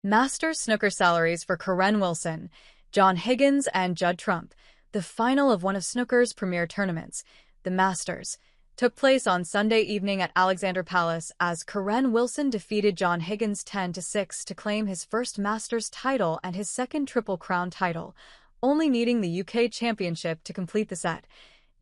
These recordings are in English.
Masters snooker salaries for Kyren Wilson, John Higgins, and Judd. The final of one of snooker's premier tournaments, the Masters, took place on Sunday evening at Alexandra Palace as Kyren Wilson defeated John Higgins 10-6 to claim his first Masters title and his second Triple Crown title, only needing the UK Championship to complete the set.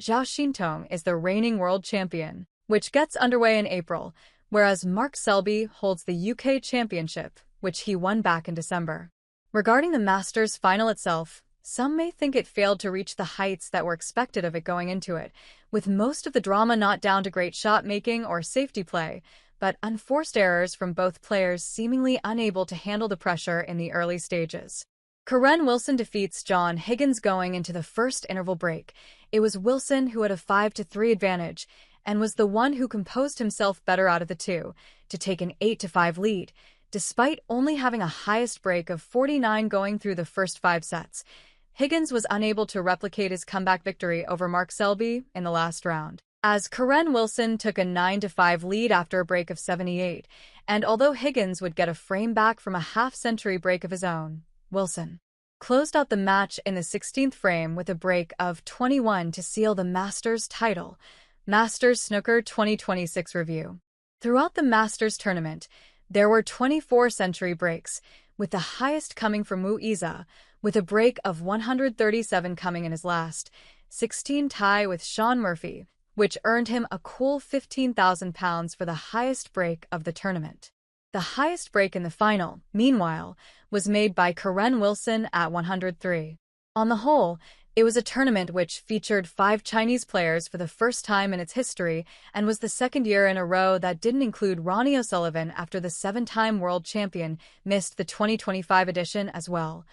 Zhao Xintong is the reigning world champion, which gets underway in April, whereas Mark Selby holds the UK Championship, which he won back in December. Regarding the Masters final itself, some may think it failed to reach the heights that were expected of it going into it, with most of the drama not down to great shot-making or safety play, but unforced errors from both players seemingly unable to handle the pressure in the early stages. Kyren Wilson defeats John Higgins going into the first interval break. It was Wilson who had a 5-3 advantage, and was the one who composed himself better out of the two, to take an 8-5 lead, despite only having a highest break of 49 going through the first 5 sets. Higgins was unable to replicate his comeback victory over Mark Selby in the last round, as Kyren Wilson took a 9-5 lead after a break of 78, and although Higgins would get a frame back from a half-century break of his own, Wilson closed out the match in the 16th frame with a break of 21 to seal the Masters title. Masters Snooker 2026 Review. Throughout the Masters tournament, there were 24 century breaks, with the highest coming from Wu Iza, with a break of 137 coming in his last 16 tie with Shaun Murphy, which earned him a cool £15,000 for the highest break of the tournament. The highest break in the final, meanwhile, was made by Kyren Wilson at 103. On the whole, it was a tournament which featured 5 Chinese players for the first time in its history and was the second year in a row that didn't include Ronnie O'Sullivan after the 7-time world champion missed the 2025 edition as well.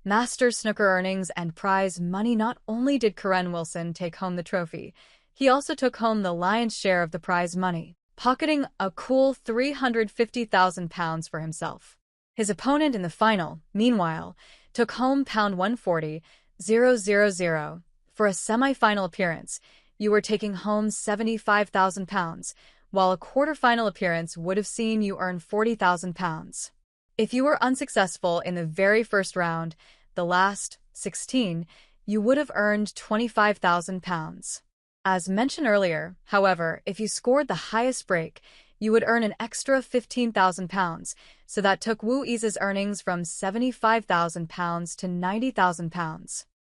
Masters snooker earnings and prize money. Not only did Kyren Wilson take home the trophy, he also took home the lion's share of the prize money, pocketing a cool £350,000 for himself. His opponent in the final, meanwhile, took home £140,000. For a semi-final appearance, you were taking home £75,000, while a quarter-final appearance would have seen you earn £40,000. If you were unsuccessful in the very first round, the last 16, you would have earned £25,000. As mentioned earlier, however, if you scored the highest break, you would earn an extra £15,000, so that took Wu Iza's earnings from £75,000 to £90,000.